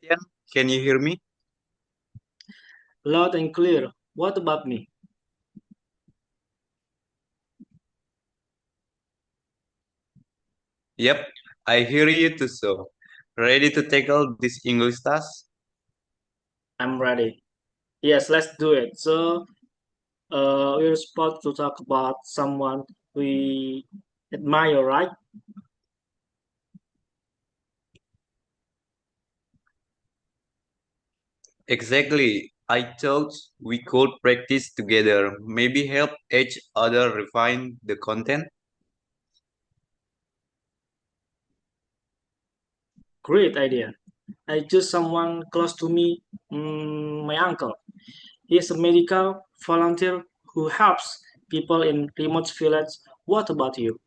Sebastian, can you hear me? Loud and clear. What about me? Yep, I hear you too. So, ready to tackle this English task? I'm ready. Yes, let's do it. We're supposed to talk about someone we admire, right? Exactly. I thought we could practice together, maybe help each other refine the content. Great idea. I choose someone close to me, my uncle. He's a medical volunteer who helps people in remote villages. What about you?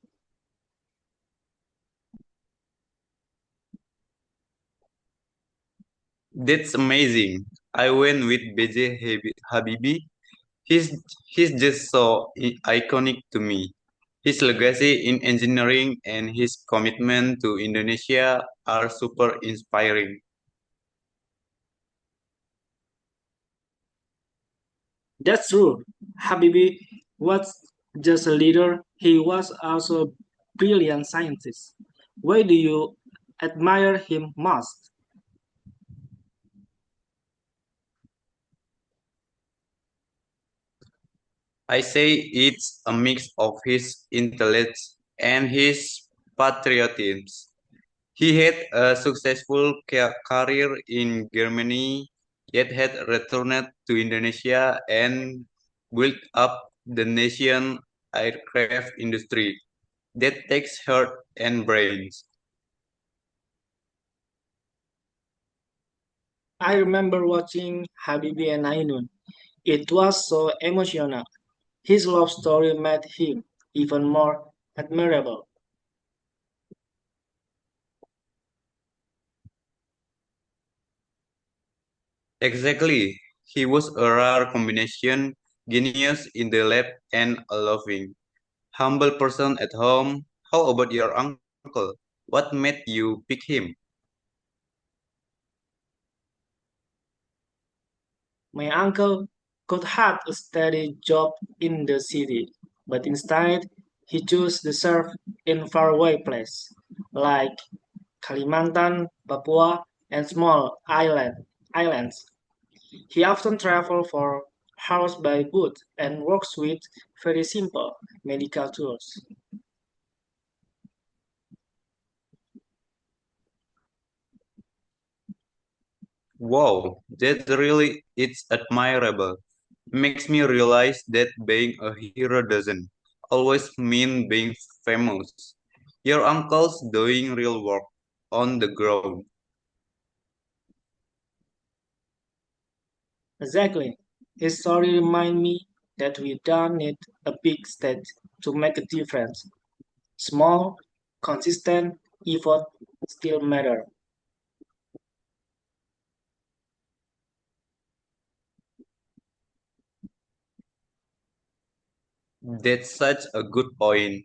That's amazing. I went with Habibi. He's, he's just so iconic to me. His legacy in engineering and his commitment to Indonesia are super inspiring. That's true. Habibi was just a leader, he was also a brilliant scientist. Why do you admire him most? I say it's a mix of his intellect and his patriotism. He had a successful career in Germany, yet had returned to Indonesia and built up the nation aircraft industry. That takes heart and brains. I remember watching Habibi and Ainun. It was so emotional. His love story made him even more admirable. Exactly. He was a rare combination, genius in the lab and a loving, humble person at home. How about your uncle? What made you pick him? My uncle could have a steady job in the city, but instead he chose to serve in faraway places like Kalimantan, Papua, and small islands. He often travels for hours by boat and works with very simple medical tools. Wow, that really it's admirable. Makes me realize that being a hero doesn't always mean being famous. Your uncle's doing real work on the ground. Exactly. His story reminds me that we don't need a big stage to make a difference. Small, consistent effort still matter. That's such a good point.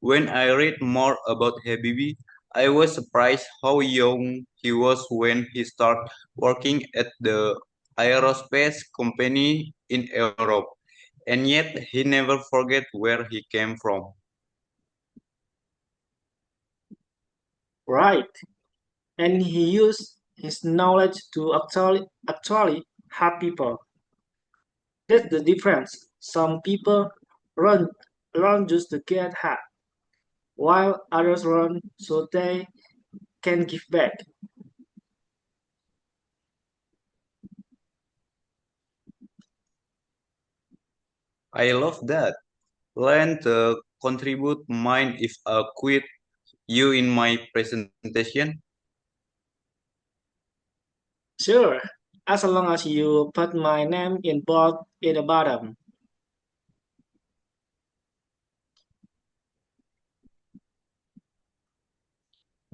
When I read more about Habibi, I was surprised how young he was when he started working at the aerospace company in Europe. And yet he never forget where he came from. Right. And he used his knowledge to actually help people. That's the difference. Some people run run just to get help, while others run so they can give back. I love that. Learn to contribute mind if I quit you in my presentation. Sure, as long as you put my name in bold at the bottom.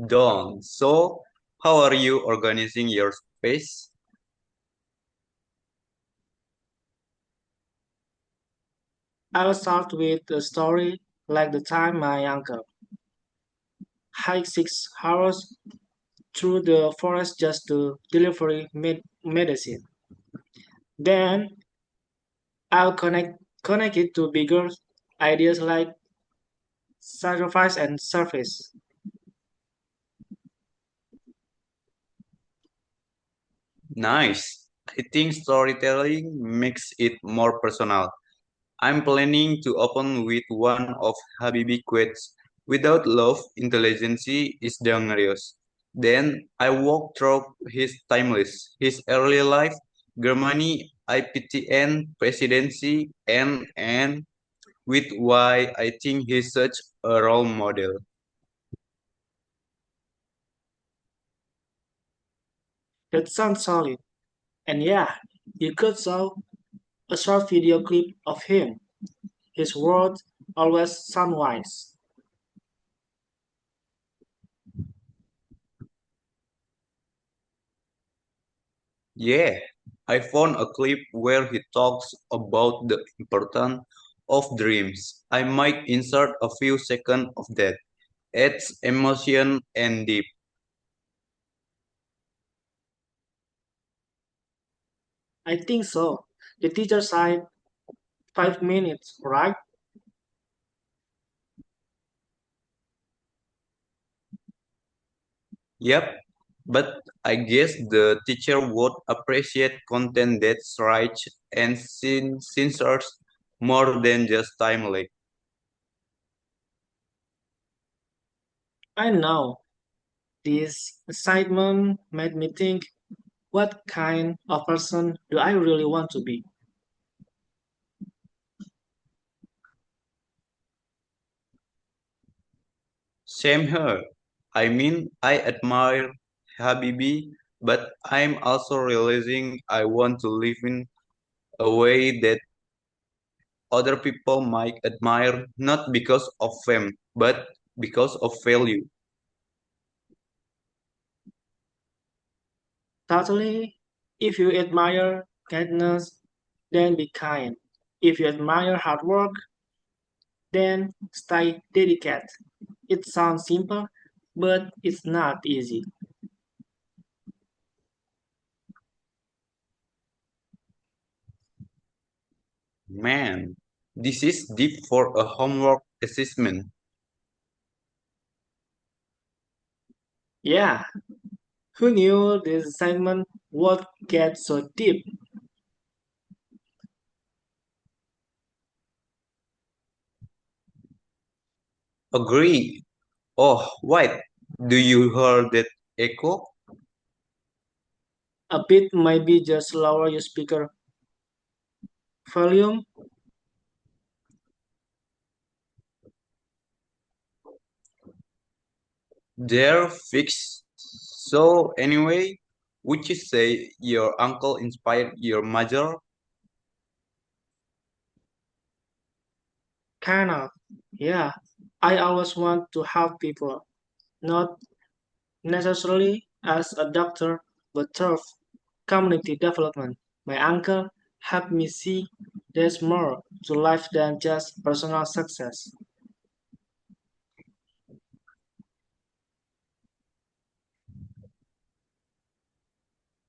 Done. So, how are you organizing your space? I'll start with a story like the time my uncle hiked 6 hours through the forest just to deliver medicine. Then I'll connect it to bigger ideas like sacrifice and service. Nice. I think storytelling makes it more personal. I'm planning to open with one of Habibi quotes. Without love, intelligence is dangerous. Then I walk through his timeless, his early life, Germany, IPTN, presidency, and with why I think he's such a role model. That sounds solid. And yeah, you could show a short video clip of him. His words always sound wise. Yeah, I found a clip where he talks about the importance of dreams. I might insert a few seconds of that. It's emotion and deep. I think so. The teacher said 5 minutes, right? Yep, but I guess the teacher would appreciate content that's rich and sincere more than just timely. I know. This excitement made me think, what kind of person do I really want to be? Same here. I mean, I admire Habibi, but I'm also realizing I want to live in a way that other people might admire not because of fame, but because of value. Totally, if you admire kindness, then be kind. If you admire hard work, then stay dedicated. It sounds simple, but it's not easy. Man, this is deep for a homework assessment. Yeah, who knew this assignment would get so deep? Agree. Oh, wait. Do you hear that echo? A bit maybe just lower your speaker volume. They're fixed. So, anyway, would you say your uncle inspired your mother? Kind of. Yeah, I always want to help people, not necessarily as a doctor, but through community development. My uncle helped me see there's more to life than just personal success.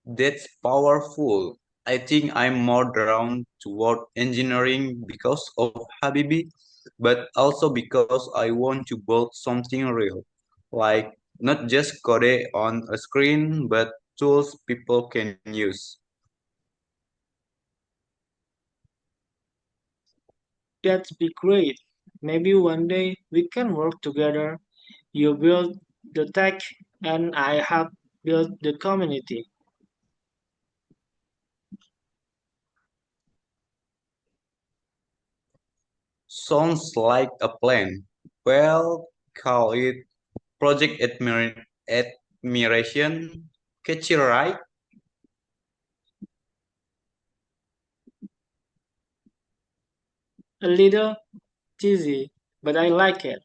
That's powerful. I think I'm more drawn toward engineering because of Habibi, but also because I want to build something real. Like not just code on a screen, but tools people can use. That'd be great. Maybe one day we can work together. You build the tech and I help build the community. Sounds like a plan. Well, call it Project Admiration. Catchy, right? A little cheesy, but I like it.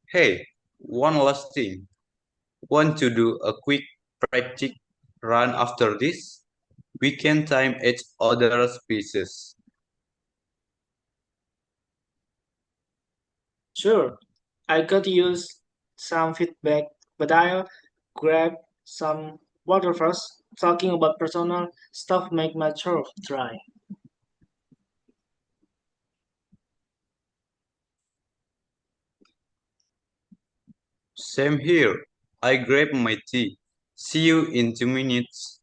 Hey, one last thing. Want to do a quick practice run after this? We can time each other's pieces. Sure, I could use some feedback, but I'll grab some water first. Talking about personal stuff make my throat dry. Same here. I grab my tea. See you in 2 minutes.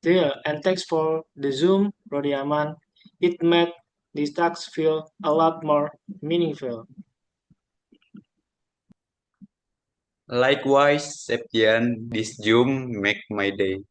There, and thanks for the Zoom, Rodiaman. It made these talks feel a lot more meaningful. Likewise, Septian, this Zoom make my day.